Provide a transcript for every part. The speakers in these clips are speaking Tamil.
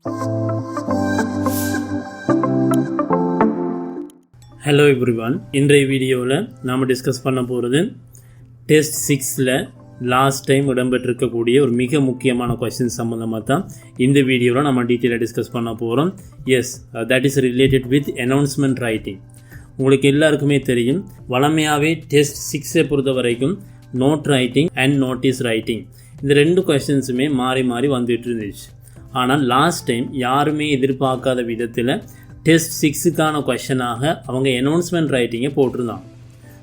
ஹலோ எவ்ரிவான், இன்றைய வீடியோவில் நாம் டிஸ்கஸ் பண்ண போகிறது டெஸ்ட் 6ல் லாஸ்ட் டைம் இடம்பெற்றிருக்கக்கூடிய ஒரு மிக முக்கியமான கொஸ்டின் சம்மந்தமாக தான் இந்த வீடியோவில் நம்ம டீட்டெயிலாக டிஸ்கஸ் பண்ண போகிறோம். Yes, that is related with announcement writing. உங்களுக்கு எல்லாருக்குமே தெரியும், வழமையாகவே டெஸ்ட் 6ஐ பொறுத்த வரைக்கும் note writing and notice writing இந்த ரெண்டு கொஸ்டின்ஸுமே மாறி மாறி வந்துட்டு இருந்துச்சு. ஆனால் லாஸ்ட் டைம் யாருமே எதிர்பார்க்காத விதத்தில் டெஸ்ட் 6க்கான கொஷனாக அவங்க அனௌன்ஸ்மெண்ட் ரைட்டிங்கை போட்டிருந்தாங்க.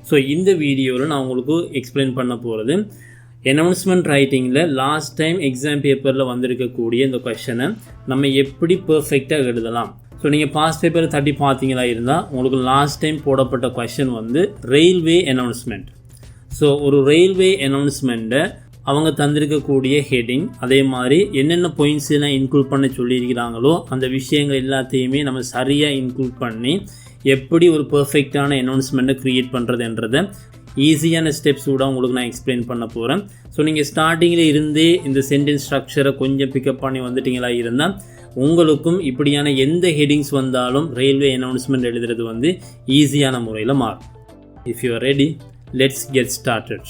ஸோ இந்த வீடியோவில் நான் உங்களுக்கு எக்ஸ்பிளைன் பண்ண போகிறது அனௌன்ஸ்மெண்ட் ரைட்டிங்கில் லாஸ்ட் டைம் எக்ஸாம் பேப்பரில் வந்திருக்கக்கூடிய இந்த கொஷனை நம்ம எப்படி பர்ஃபெக்டாக எழுதலாம். ஸோ நீங்கள் பாஸ்ட் பேப்பரை தட்டி பார்த்தீங்களா இருந்தால் உங்களுக்கு லாஸ்ட் டைம் போடப்பட்ட கொஷன் வந்து ரெயில்வே அனௌன்ஸ்மெண்ட். ஸோ ஒரு ரெயில்வே அனௌன்ஸ்மெண்ட்டை அவங்க தந்திருக்கக்கூடிய ஹெட்டிங், அதே மாதிரி என்னென்ன பாயிண்ட்ஸ் எல்லாம் இன்க்ளூட் பண்ண சொல்லியிருக்கிறாங்களோ அந்த விஷயங்கள் எல்லாத்தையுமே நம்ம சரியாக இன்க்ளூட் பண்ணி எப்படி ஒரு பர்ஃபெக்டான அனௌன்ஸ்மெண்ட்டை க்ரியேட் பண்ணுறதுன்றதை ஈஸியான ஸ்டெப்ஸ் கூட உங்களுக்கு நான் எக்ஸ்பிளைன் பண்ண போகிறேன். ஸோ நீங்கள் ஸ்டார்டிங்கில் இருந்தே இந்த சென்டென்ஸ் ஸ்ட்ரக்சரை கொஞ்சம் பிக்கப் பண்ணி வந்துட்டீங்களா இருந்தால் உங்களுக்கும் இப்படியான எந்த ஹெட்டிங்ஸ் வந்தாலும் ரயில்வே அனௌன்ஸ்மெண்ட் எழுதுறது வந்து ஈஸியான முறையில் மாறும். If you are ready, let's get started.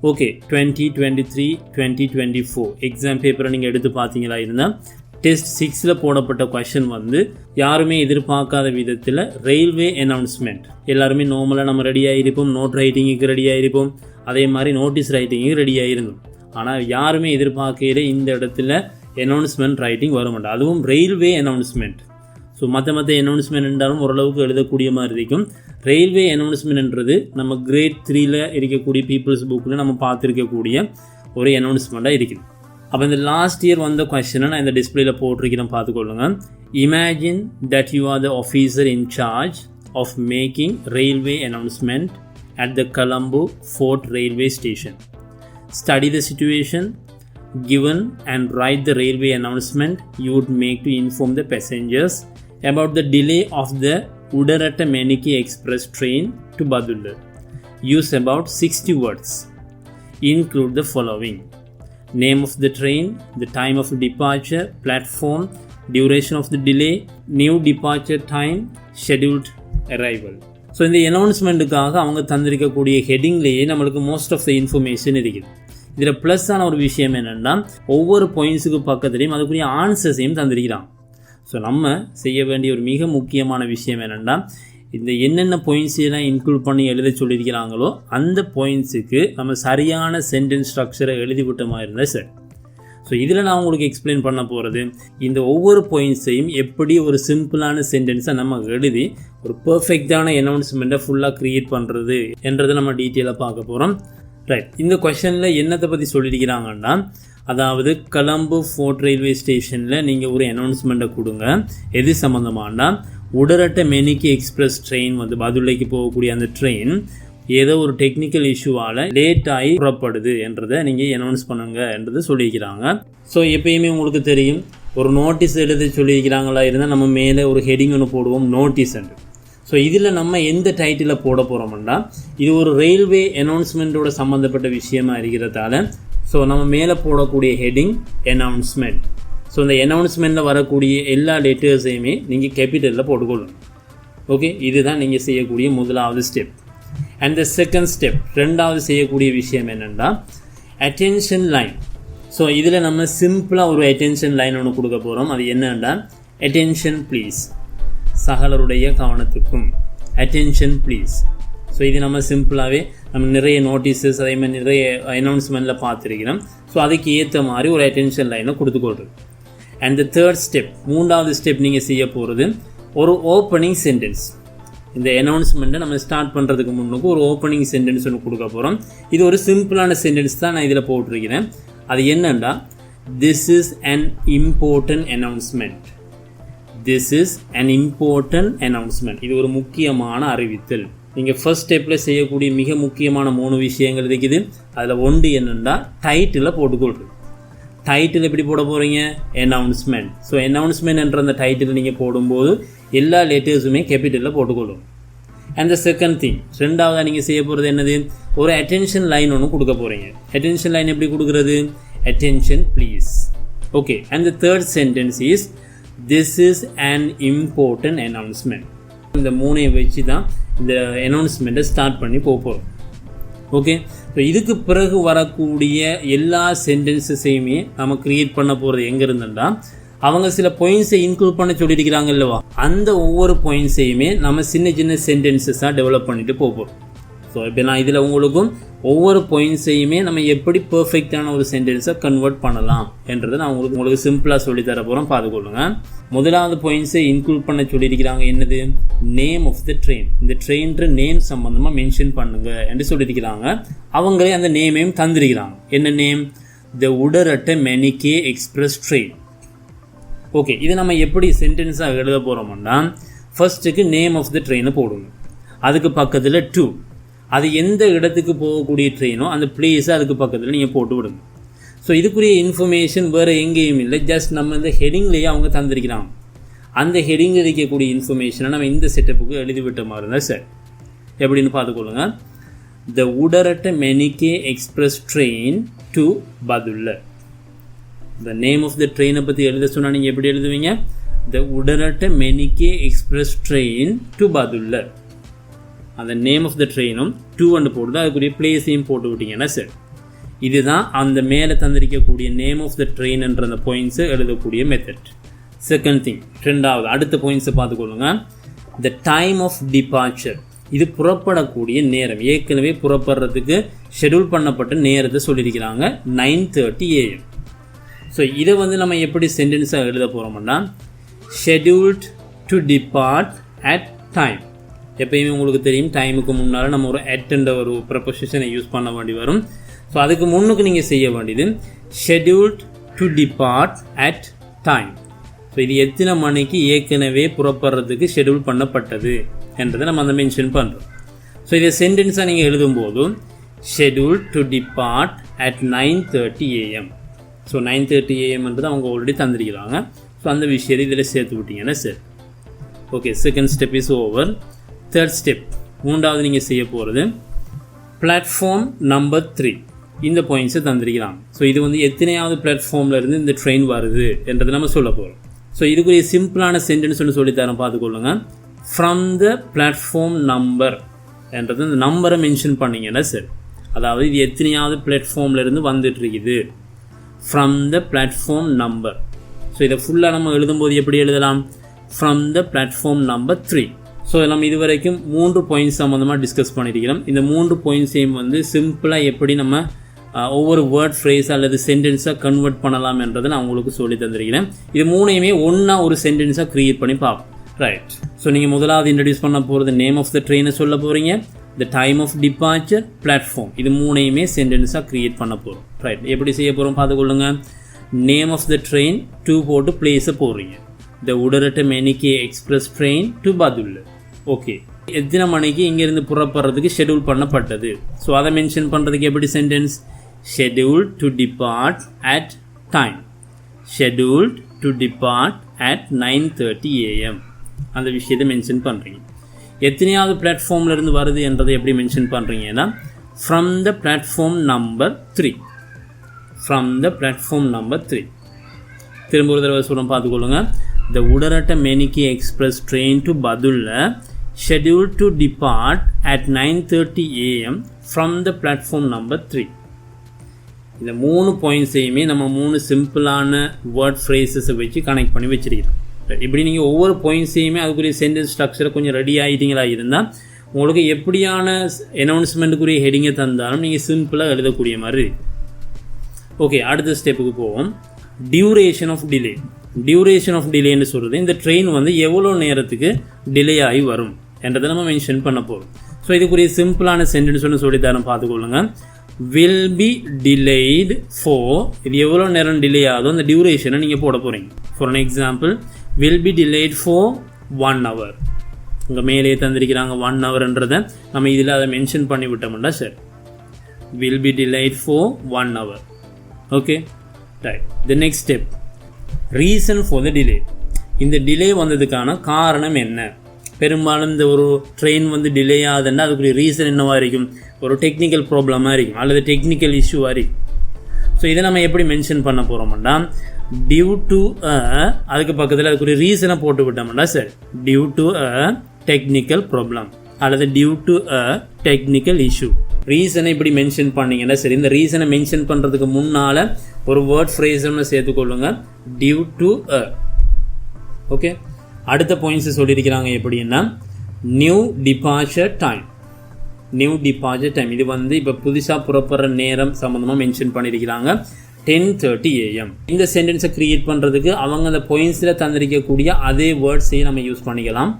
Okay, 2023-2024 exam பேப்பரை நீங்கள் எடுத்து பார்த்தீங்களா இருந்தால் டெஸ்ட் 6ல் போடப்பட்ட கொஷன் வந்து யாருமே எதிர்பார்க்காத விதத்தில் ரெயில்வே அனௌன்ஸ்மெண்ட். எல்லாருமே நார்மலாக நம்ம ரெடியாக இருப்போம், நோட் ரைட்டிங்குக்கு ரெடியாக இருப்போம், அதே மாதிரி நோட்டீஸ் ரைட்டிங்குக்கு ரெடியாக இருந்தோம். ஆனால் யாருமே எதிர்பார்க்கையில் இந்த இடத்துல அனௌன்ஸ்மெண்ட் ரைட்டிங் வர மாட்டோம், அதுவும் ரெயில்வே அனௌன்ஸ்மெண்ட். ஸோ மற்ற அனௌன்ஸ்மெண்ட் என்றாலும் ஓரளவுக்கு எழுதக்கூடிய மாதிரி இருக்கும். ரயில்வே அனௌன்ஸ்மெண்ட்ன்றது நம்ம கிரேட் 3ல் இருக்கக்கூடிய பீப்புள்ஸ் புக்கில் நம்ம பார்த்துருக்கக்கூடிய ஒரு அனௌன்ஸ்மெண்ட்டாக இருக்குது. அப்போ இந்த லாஸ்ட் இயர் வந்த கொஸ்டினை நான் இந்த டிஸ்பிளேயில் போட்டிருக்கிறேன், பார்த்துக்கொள்ளுங்க. Imagine that you are the officer in charge of making railway announcement at the Colombo Fort railway station. Study the situation given and write the railway announcement you would make to inform the passengers about the delay of the Udaratta Meniki Express train to Badulla. Use about 60 words. Include the following: name of the train, the time of departure, platform, duration of the delay, new departure time, scheduled arrival. So இந்த அனௌன்ஸ்மெண்ட்டுக்காக அவங்க தந்திருக்கக்கூடிய ஹெட்டிங்லேயே நம்மளுக்கு மோஸ்ட் ஆஃப் த இன்ஃபர்மேஷன் இருக்குது. இதில் ப்ளஸ்ஸான ஒரு விஷயம் என்னென்னா, ஒவ்வொரு பாயிண்ட்ஸுக்கு பக்கத்துலேயும் அதுக்குரிய ஆன்சர்ஸையும் தந்திருக்கிறான். ஸோ நம்ம செய்ய வேண்டிய ஒரு மிக முக்கியமான விஷயம் என்னென்னா, இந்த என்னென்ன பாயிண்ட்ஸ் எல்லாம் இன்க்ளூட் பண்ணி எழுத சொல்லியிருக்கிறாங்களோ அந்த பாயிண்ட்ஸுக்கு நம்ம சரியான சென்டென்ஸ் ஸ்ட்ரக்சரை எழுதிவிட்ட மாதிரி இருந்தால் சார். ஸோ இதில் நான் உங்களுக்கு எக்ஸ்பிளைன் பண்ண போகிறது இந்த ஒவ்வொரு பாயிண்ட்ஸையும் எப்படி ஒரு சிம்பிளான சென்டென்ஸை நம்ம எழுதி ஒரு பர்ஃபெக்டான அனௌன்ஸ்மெண்ட்டை ஃபுல்லாக க்ரியேட் பண்ணுறது என்றதை நம்ம டீட்டெயிலாக பார்க்க போகிறோம். ரைட், இந்த கொஷனில் என்னத்தை பற்றி சொல்லியிருக்கிறாங்கன்னா, அதாவது கொலம்போ ஃபோர்ட் ரயில்வே ஸ்டேஷனில் நீங்கள் ஒரு அனௌன்ஸ்மெண்ட்டை கொடுங்க. எது சம்மந்தமானா, உடரட்ட மெனிக்கி எக்ஸ்பிரஸ் ட்ரெயின் வந்து பதுளைக்கு போகக்கூடிய அந்த ட்ரெயின் ஏதோ ஒரு டெக்னிக்கல் இஷ்யூவால் லேட் ஆகி புறப்படுது என்றதை நீங்கள் அனௌன்ஸ் பண்ணுங்க என்றது சொல்லியிருக்கிறாங்க. ஸோ எப்பயுமே உங்களுக்கு தெரியும், ஒரு நோட்டீஸ் எழுத சொல்லியிருக்கிறாங்களா இருந்தால் நம்ம மேலே ஒரு ஹெட்டிங் ஒன்று போடுவோம், நோட்டீஸ் என்று. ஸோ இதில் நம்ம எந்த டைட்டில் போட போகிறோம்னா, இது ஒரு ரயில்வே அனௌன்ஸ்மெண்ட்டோட சம்மந்தப்பட்ட விஷயமா இருக்கிறதால ஸோ நம்ம மேலே போடக்கூடிய ஹெட்டிங் அனௌன்ஸ்மெண்ட். ஸோ இந்த அனௌன்ஸ்மெண்ட்டில் வரக்கூடிய எல்லா லெட்டர்ஸையுமே நீங்கள் கேபிட்டலில் போட்டுக்கொள்ளணும். ஓகே, இதுதான் நீங்கள் செய்யக்கூடிய முதலாவது step. And the second step, ரெண்டாவது செய்யக்கூடிய விஷயம் என்னென்னா அட்டென்ஷன் லைன். ஸோ இதில் நம்ம சிம்பிளாக ஒரு அட்டென்ஷன் லைன் ஒன்று கொடுக்க போகிறோம். அது என்னென்னா, அட்டென்ஷன் ப்ளீஸ், சகலருடைய கவனத்துக்கும், அட்டென்ஷன் ப்ளீஸ். ஸோ இது நம்ம சிம்பிளாகவே நம்ம நிறைய நோட்டீஸஸ் அதே மாதிரி நிறைய அனௌன்ஸ்மெண்ட்டில் பார்த்துருக்கிறோம். ஸோ அதுக்கு ஏற்ற மாதிரி ஒரு அட்டென்ஷன் லைனை கொடுத்துக்கொள்றது. அண்ட் த தேர்ட் ஸ்டெப், மூன்றாவது ஸ்டெப் நீங்கள் செய்ய போகிறது ஒரு ஓப்பனிங் சென்டென்ஸ். இந்த அனௌன்ஸ்மெண்ட்டை நம்ம ஸ்டார்ட் பண்ணுறதுக்கு முன்னுக்கு ஒரு ஓப்பனிங் சென்டென்ஸ் ஒன்று கொடுக்க போகிறோம். இது ஒரு சிம்பிளான சென்டென்ஸ் தான் நான் இதில் போட்டிருக்கிறேன். அது என்னென்னா, this is an important announcement. This is an important announcement. இது ஒரு முக்கியமான அறிவித்தல். நீங்கள் ஃபர்ஸ்ட் ஸ்டெப்பில் செய்யக்கூடிய மிக முக்கியமான 3 விஷயங்கள் இருக்குது. அதில் ஒன்று என்னென்னா, டைட்டில் போட்டுக்கொள்வது. டைட்டில் எப்படி போட போகிறீங்க, அனௌன்ஸ்மெண்ட். ஸோ அனௌன்ஸ்மெண்ட் என்ற அந்த டைட்டில் நீங்கள் போடும்போது எல்லா லெட்டர்ஸுமே கேபிட்டலில் போட்டுக்கொள்ளும். அண்ட் த செகண்ட் திங், ரெண்டாவதாக நீங்கள் செய்ய போகிறது என்னது, ஒரு அட்டென்ஷன் லைன் ஒன்று கொடுக்க போகிறீங்க. அட்டென்ஷன் லைன் எப்படி கொடுக்குறது, attention please. Okay, and the third sentence is this is an important announcement. இந்த மூணையை வச்சு தான் இந்த அனௌன்ஸ்மெண்ட்டை ஸ்டார்ட் பண்ணி போகிறோம். ஓகே, ஸோ இதுக்கு பிறகு வரக்கூடிய எல்லா சென்டென்ஸஸையுமே நம்ம கிரியேட் பண்ண போகிறது எங்கே இருந்துன்னா, அவங்க சில பாயிண்ட்ஸை இன்க்ளூட் பண்ண சொல்லியிருக்கிறாங்க இல்லவா, அந்த ஒவ்வொரு பாயிண்ட்ஸையுமே நம்ம சின்ன சின்ன சென்டென்சஸாக டெவலப் பண்ணிட்டு போகிறோம். ஸோ இப்போ நான் இதில் உங்களுக்கும் ஒவ்வொரு பாயிண்ட்ஸையுமே நம்ம எப்படி பர்ஃபெக்டான ஒரு சென்டென்ஸை கன்வெர்ட் பண்ணலாம் என்றதை நான் உங்களுக்கு சிம்பிளாக சொல்லித்தர போகிறோம், பார்த்துக்கொள்ளுங்க. முதலாவது பாயிண்ட்ஸை இன்க்ளூட் பண்ண சொல்லியிருக்கிறாங்க என்னது, நேம் ஆஃப் த ட்ரெயின். இந்த ட்ரெயின்ற நேம் சம்மந்தமாக மென்ஷன் பண்ணுங்க என்று சொல்லியிருக்கிறாங்க. அவங்களே அந்த நேமையும் தந்திருக்கிறாங்க. என்ன நேம், த Udarata Menike express train. Okay, இது நம்ம எப்படி சென்டென்ஸாக எழுத போகிறோம்னா, ஃபர்ஸ்ட்டுக்கு நேம் ஆஃப் த ட்ரெயினை போடுங்க, அதுக்கு பக்கத்தில் டு, அது எந்த இடத்துக்கு போகக்கூடிய ட்ரெயினோ அந்த பிளேஸை அதுக்கு பக்கத்தில் நீங்கள் போட்டு விடுங்க. ஸோ இதுக்குரிய இன்ஃபர்மேஷன் வேறு எங்கேயும் இல்லை, ஜஸ்ட் நம்ம இந்த ஹெடிங்லேயே அவங்க தந்திருக்கிறாங்க. அந்த ஹெடிங்கில் இருக்கக்கூடிய இன்ஃபர்மேஷனை நம்ம இந்த செட்டப்புக்கு எழுதிவிட்ட மாதிரி இருந்தால் சார் எப்படின்னு பார்த்துக்கொள்ளுங்க. The Udarata Menike express train to Badulla. The name of the ட்ரெயினை பற்றி எழுத சொன்னால் நீங்கள் எப்படி எழுதுவீங்க, the Udarata Menike express train to Badulla. அந்த நேம் ஆஃப் த ட்ரெயினும் டூ அண்டு போட்டு அதுக்குரிய பிளேஸையும் போட்டு விட்டீங்கன்னா சார், இதுதான் அந்த மேலே தந்திருக்கக்கூடிய நேம் ஆஃப் த ட்ரெயின் என்ற அந்த பாயிண்ட்ஸை எழுதக்கூடிய மெத்தட். செகண்ட் திங், ரெண்டாவது அடுத்த பாயிண்ட்ஸை பார்த்துக்கொள்ளுங்க. த டைம் ஆஃப் டிபார்ச்சர், இது புறப்படக்கூடிய நேரம். ஏற்கனவே புறப்படுறதுக்கு ஷெடியூல் பண்ணப்பட்ட நேரத்தை சொல்லியிருக்கிறாங்க 9:30 AM. ஸோ இதை நம்ம எப்படி சென்டென்ஸாக எழுத போகிறோம்னா, scheduled to depart at time. எப்பயுமே உங்களுக்கு தெரியும், டைமுக்கு முன்னால் நம்ம ஒரு அட்ன்ற ஒரு ப்ரப்போசிஷனை யூஸ் பண்ண வேண்டி வரும். ஸோ அதுக்கு முன்னுக்கு நீங்கள் செய்ய வேண்டியது scheduled to depart at time. So இது எத்தனை மணிக்கு ஏற்கனவே புறப்படுறதுக்கு ஷெடியூல் பண்ணப்பட்டது என்றதை நம்ம அந்த மென்ஷன் பண்ணுறோம். ஸோ இதை சென்டென்ஸாக நீங்கள் எழுதும்போது schedule to depart at 9:30 AM. So 9:30 AMன்றது அவங்க ஆல்ரெடி தந்திருக்கிறாங்க. ஸோ அந்த விஷயத்தை இதில் சேர்த்து விட்டீங்கன்னா sir. Okay, second step is over. Third step, மூன்றாவது நீங்கள் செய்ய போகிறது பிளாட்ஃபார்ம் நம்பர் 3. இந்த பாயிண்ட்ஸை தந்திருக்கிறாங்க. ஸோ இது எத்தனையாவது பிளாட்ஃபார்மில் இருந்து இந்த ட்ரெயின் வருது என்றதை நம்ம சொல்ல போகிறோம். ஸோ இதுக்குரிய சிம்பிளான சென்டென்ஸ் ஒன்று சொல்லித்தரேன், பார்த்துக்கொள்ளுங்க. ஃப்ரம் த பிளாட்ஃபார்ம் நம்பர் என்றது இந்த நம்பரை மென்ஷன் பண்ணிங்கன்னா சார், அதாவது இது எத்தனையாவது பிளாட்ஃபார்மில் இருந்து வந்துட்டு இருக்குது, from the platform number. So இதை ஃபுல்லாக நம்ம எழுதும்போது எப்படி எழுதலாம், from the platform number 3. So நம்ம இது வரைக்கும் 3 பாயிண்ட்ஸ் சம்மந்தமாக டிஸ்கஸ் பண்ணியிருக்கிறோம். இந்த 3 பாயிண்ட்ஸையும் சிம்பிளாக எப்படி நம்ம ஒவ்வொரு வேர்ட் ஃப்ரேஸ் அல்லது சென்டென்ஸாக கன்வெர்ட் பண்ணலாம் என்றதை நான் உங்களுக்கு சொல்லி தந்திருக்கிறேன். இது மூணையுமே ஒன்றா ஒரு சென்டென்ஸாக க்ரியேட் பண்ணி பார்ப்போம். ரைட், ஸோ நீங்கள் முதலாவது இன்ட்ரடியூஸ் பண்ண போகிறது நேம் ஆஃப் த ட்ரெயினை சொல்ல போகிறீங்க, the time of departure, platform. இது மூணையுமே சென்டென்ஸாக க்ரியேட் பண்ண போகிறோம். ரைட், எப்படி செய்ய போகிறோம் பார்த்துக்கொள்ளுங்க. Name of the train to போட்டு பிளேஸை போடுறீங்க, the Udarata Menike express train to Badulla. Okay, எத்தனை மணிக்கு இங்கேருந்து புறப்படுறதுக்கு ஷெடியூல் பண்ணப்பட்டது. ஸோ அதை மென்ஷன் பண்ணுறதுக்கு எப்படி sentence, scheduled to depart at time, scheduled to depart at 9:30 AM. அந்த விஷயத்தை மென்ஷன் பண்ணுறீங்க. எத்தனையாவது பிளாட்ஃபார்மில் இருந்து வருது என்றதை எப்படி மென்ஷன் பண்ணுறீங்கன்னா, from the platform number 3. From the platform number 3. திரும்ப ஒரு தடவை சொல்ல பார்த்துக்கொள்ளுங்க. The Udarata Menike express train to Badulla scheduled to depart at 9:30 AM from the platform number 3. இந்த 3 பாயிண்ட்ஸையுமே நம்ம 3 சிம்பிளான வேர்ட் ஃப்ரேசஸை வச்சு கனெக்ட் பண்ணி வச்சிருக்கிறோம். இப்படி நீங்கள் ஒவ்வொரு பாயிண்ட்ஸையுமே அதுக்குரிய சென்டென்ஸ் ஸ்ட்ரக்சரை கொஞ்சம் ரெடி ஆகிட்டீங்களா இருந்தால் உங்களுக்கு எப்படியான அனௌன்ஸ்மெண்ட்டுக்குரிய ஹெடிங்கை தந்தாலும் நீங்கள் சிம்பிளாக எழுதக்கூடிய மாதிரி. ஓகே, அடுத்த ஸ்டெப்புக்கு போவோம். Duration of delay. Duration of டிலேன்னு சொல்கிறது இந்த ட்ரெயின் எவ்வளோ நேரத்துக்கு டிலே ஆகி வரும் என்றதை நம்ம மென்ஷன் பண்ண போகிறோம். ஸோ இதுக்குரிய சிம்பிளான சென்டென்ஸ் ஒன்று சொல்லித்தரேன், பார்த்துக்கொள்ளுங்க. வில் பி டிலேடு ஃபார், இது எவ்வளோ நேரம் டிலே ஆகுதோ அந்த டியூரேஷனை நீங்கள் போட போகிறீங்க. For an example, will be delayed for 1 hour. உங்கள் மேலே தந்திருக்கிறாங்க 1 hourன்றதை நம்ம இதில் அதை மென்ஷன் பண்ணி விட்டோம்னா sir, will be delayed for 1 hour. Okay, right. The next step, reason for the delay. இந்த டிலே வந்ததுக்கான காரணம் என்ன பெரும்பாலும் இந்த ஒரு ட்ரெயின் வந்து டிலே ஆகுதுன்னா அதுக்குரிய ரீசன் என்னவாக இருக்கும், ஒரு டெக்னிக்கல் ப்ராப்ளமாக இருக்கும் அல்லது டெக்னிக்கல் இஷ்யூவாக இருக்கும். ஸோ இதை நம்ம எப்படி மென்ஷன் பண்ண போகிறோம்னா டியூ டு அதுக்கு பக்கத்தில் அதுக்குரிய ரீசனை போட்டு விட்டோம்னா sir due to technical problem அல்லது டியூ டு டெக்னிக்கல் இஷ்யூ. ரீசனை இப்படி மென்ஷன் பண்ணிங்கன்னா சரி, இந்த ரீசனை மென்ஷன் பண்ணுறதுக்கு முன்னால் ஒரு வேர்ட் ஃப்ரேஸை சேர்த்துக்கொள்ளுங்க, டியூ டு ஓகே. அடுத்த பாயிண்ட்ஸ் சொல்லியிருக்கிறாங்க எப்படின்னா new departure time. New departure time இது வந்து இப்போ புதுசாக புறப்படுற நேரம் சம்மந்தமாக மென்ஷன் பண்ணியிருக்கிறாங்க 10:30 AM. இந்த சென்டென்ஸை க்ரியேட் பண்ணுறதுக்கு அவங்க அந்த பாயிண்ட்ஸில் தந்திருக்கக்கூடிய அதே வேர்ட்ஸையும் நம்ம யூஸ் பண்ணிக்கலாம்.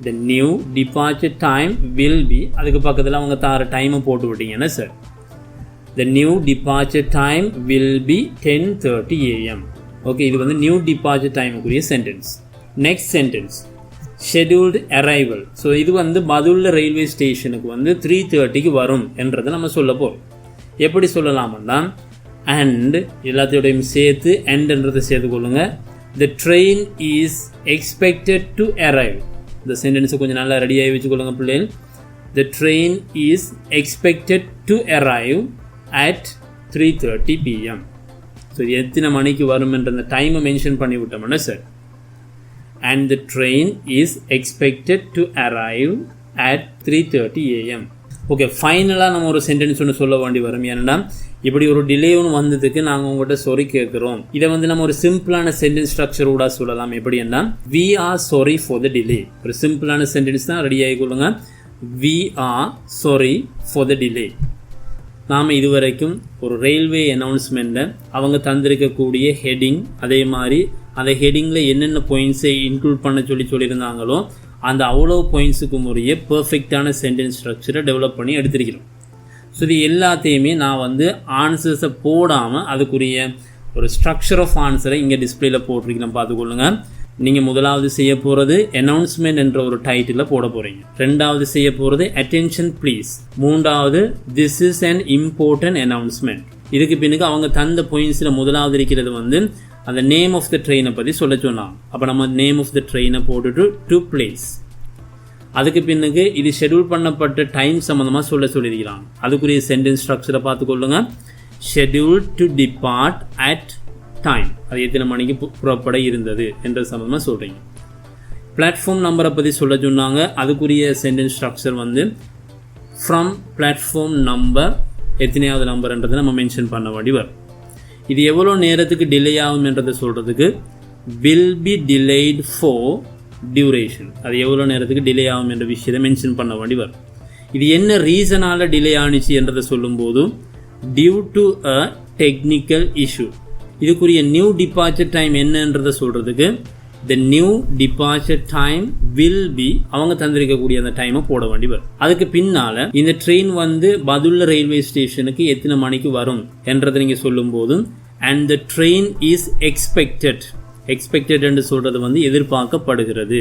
The new departure time will be அதுக்கு பக்கத்தில் அவங்க தார டைமை போட்டு விட்டீங்கன்னா sir the new departure time will be 10:30 AM. Okay, இது வந்து நியூ டிபார்ச்சர் டைமுக்குரிய sentence. Next sentence scheduled arrival. So இது வந்து பதுல்ல ரயில்வே ஸ்டேஷனுக்கு வந்து 3:30க்கு வரும் என்றதை நம்ம சொல்ல போகிறோம். எப்படி சொல்லலாம்னா அண்ட் எல்லாத்தையோடையும் சேர்த்து அண்ட்ன்றதை சேர்த்துக்கொள்ளுங்க. The train is expected to arrive. இந்த சென்டென்ஸை கொஞ்சம் நல்லா ரெடியாகி வச்சுக்கொள்ளுங்க பிள்ளைகள். The train is expected to arrive at 3:30 PM. So இது எத்தனை மணிக்கு வரும் என்ற அந்த டைமை மென்ஷன் பண்ணி விட்டோம்னா sir and the train is expected to arrive at 3:30 AM. Okay, ஃபைனலாக நம்ம ஒரு சென்டென்ஸ் ஒன்று சொல்ல வேண்டி வரும். ஏன்னா இப்படி ஒரு டிலே ஒன்று வந்ததுக்கு நாங்கள் உங்கள்கிட்ட சாரி கேட்குறோம். இதை வந்து நம்ம ஒரு சிம்பிளான சென்டென்ஸ் ஸ்ட்ரக்சர் கூட சொல்லலாம். எப்படின்னா we are sorry for the delay. ஒரு சிம்பிளான சென்டென்ஸ் தான் ready ஆகிக்கொள்ளுங்க. we are sorry for the delay. நாம் இதுவரைக்கும் ஒரு ரயில்வே அனௌன்ஸ்மெண்ட்டை அவங்க தந்திருக்கக்கூடிய ஹெட்டிங், அதே மாதிரி அந்த ஹெட்டிங்கில் என்னென்ன பாயிண்ட்ஸை இன்க்ளூட் பண்ண சொல்லியிருந்தாங்களோ அந்த அவ்வளோ பாயிண்ட்ஸுக்கு உரிய பர்ஃபெக்டான சென்டென்ஸ் ஸ்ட்ரக்சரை டெவலப் பண்ணி எடுத்திருக்கிறோம். ஸோ இது எல்லாத்தையுமே நான் வந்து ஆன்சர்ஸை போடாமல் அதுக்குரிய ஒரு ஸ்ட்ரக்சர் ஆஃப் ஆன்சரை இங்கே டிஸ்பிளேல போட்டிருக்கிறேன், பார்த்துக்கொள்ளுங்க. நீங்கள் முதலாவது செய்ய போகிறது அனௌன்ஸ்மெண்ட் என்ற ஒரு டைட்டில் போட போகிறீங்க. ரெண்டாவது செய்ய போகிறது அட்டென்ஷன் ப்ளீஸ். மூன்றாவது this is an important announcement. இதுக்கு பின்னுக்கு அவங்க தந்த பாயிண்ட்ஸில் முதலாவது இருக்கிறது வந்து அந்த நேம் ஆஃப் த ட்ரெயினை பற்றி சொல்ல சொன்னாங்க. அப்போ நம்ம நேம் ஆஃப் த ட்ரெயினை போட்டுட்டு டு பிளேஸ். அதுக்கு பின்னுக்கு இது ஷெட்யூல் பண்ணப்பட்ட டைம் சம்மந்தமாக சொல்லியிருக்கிறாங்க. அதுக்குரிய சென்டென்ஸ் ஸ்ட்ரக்சரை பார்த்துக்கொள்ளுங்க. Schedule to depart at time, அது எத்தனை மணிக்கு புறப்பட இருந்தது என்ற சம்மந்தமாக சொல்கிறீங்க. பிளாட்ஃபார்ம் நம்பரை பற்றி சொல்ல சொன்னாங்க. அதுக்குரிய சென்டென்ஸ் ஸ்ட்ரக்சர் வந்து ஃப்ரம் பிளாட்ஃபார்ம் நம்பர், எத்தனையாவது நம்பர்ன்றதை நம்ம மென்ஷன் பண்ண வேண்டி வரும். இது எவ்வளோ நேரத்துக்கு டிலே ஆகும் என்றதை சொல்கிறதுக்கு will be delayed for duration. அது எவ்வளோ நேரத்துக்கு டிலே ஆகும் என்ற விஷயத்தை மென்ஷன் பண்ண வேண்டி வரும். இது என்ன ரீசனால் டிலே ஆனிச்சு என்றதை சொல்லும்போது due to a technical issue. இதுக்குரிய நியூ டிபார்ச்சர் டைம் என்னன்றதை சொல்கிறதுக்கு the new departure time will be அவங்க தந்திருக்கக்கூடிய அந்த டைமை போட வேண்டி வரும். அதுக்கு பின்னால் இந்த ட்ரெயின் வந்து பதுல்ல ரயில்வே ஸ்டேஷனுக்கு எத்தனை மணிக்கு வரும் என்றதை நீங்கள் சொல்லும்போது and the train is expected என்று சொல்கிறது வந்து எதிர்பார்க்கப்படுகிறது.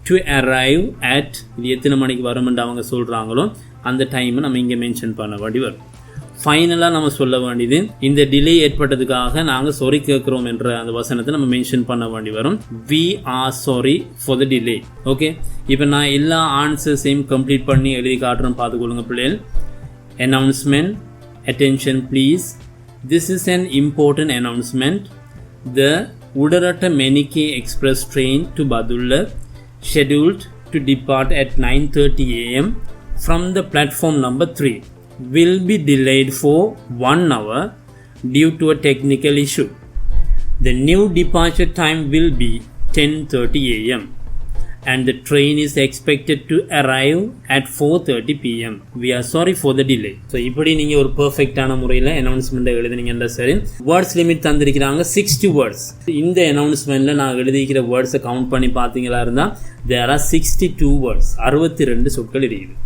to arrive at இது எத்தனை மணிக்கு வரும் என்று அவங்க சொல்கிறாங்களோ அந்த டைமை நம்ம இங்கே மென்ஷன் பண்ண வேண்டி வரும். ஃபைனலாக நம்ம சொல்ல வேண்டியது இந்த டிலே ஏற்பட்டதுக்காக நாங்கள் சாரி கேட்குறோம் என்ற அந்த வசனத்தை நம்ம மென்ஷன் பண்ண வேண்டி வரும். we are sorry for the delay. Okay, இப்போ நான் எல்லா ஆன்சர்ஸையும் கம்ப்ளீட் பண்ணி எழுதி காட்டுறேன், பார்த்துக்கொள்ளுங்க பிள்ளைகள். Announcement, attention please, this is an important announcement. The Udarata Menike Express train to Badulla scheduled to depart at 9:30 AM from the platform number 3 will be delayed for 1 hour due to a technical issue. The new departure time will be 10:30 AM and the train is expected to arrive at 4:30 PM. We are sorry for the delay. So இப்படி நீங்க ஒரு பெர்ஃபெக்ட்டான முறையில் அனௌன்ஸ்மெண்ட்டை எழுதுனீங்கன்னா சரி. வேர்ட்ஸ் லிமிட் தந்திருக்கிறாங்க 60 வேர்ட்ஸ். இந்த அனௌன்ஸ்மெண்ட்டில் நான் எழுதிக்கிற வேர்ட்ஸை கவுண்ட் பண்ணி பார்த்தீங்களா இருந்தால் there are 62 வேர்ட்ஸ், 62 சொற்கள் இருக்குது.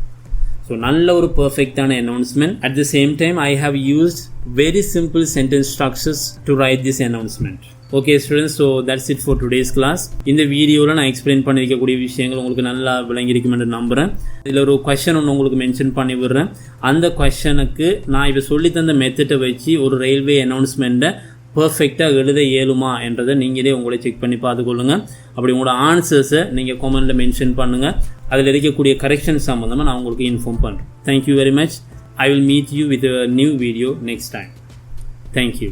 ஸோ நல்ல ஒரு பர்ஃபெக்டான announcement. At the same time I have used very simple sentence structures to write this announcement. Okay students, so that's it for today's class. இந்த வீடியோவில் நான் எக்ஸ்பிளைன் பண்ணியிருக்கக்கூடிய விஷயங்கள் உங்களுக்கு நல்லா விளங்கியிருக்கும் என்று நம்புகிறேன். இதில் ஒரு கொஷன் ஒன்று உங்களுக்கு மென்ஷன் பண்ணி விடுறேன். அந்த கொஷனுக்கு நான் இப்போ சொல்லி தந்த மெத்தடை வச்சு ஒரு ரயில்வே அனௌன்ஸ்மெண்ட்டை பர்ஃபெக்டாக எழுத இயலுமா என்றதை நீங்களே உங்களை செக் பண்ணி பார்த்துக்கொள்ளுங்கள். அப்படி உங்களோட ஆன்சர்ஸை நீங்கள் கமெண்ட்டில் மென்ஷன் பண்ணுங்கள். அதில் இருக்கக்கூடிய கரெக்ஷன் சம்மந்தமாக நான் உங்களுக்கு இன்ஃபார்ம் பண்ணுறேன். Thank you very much. I will meet you with a new video next time. Thank you.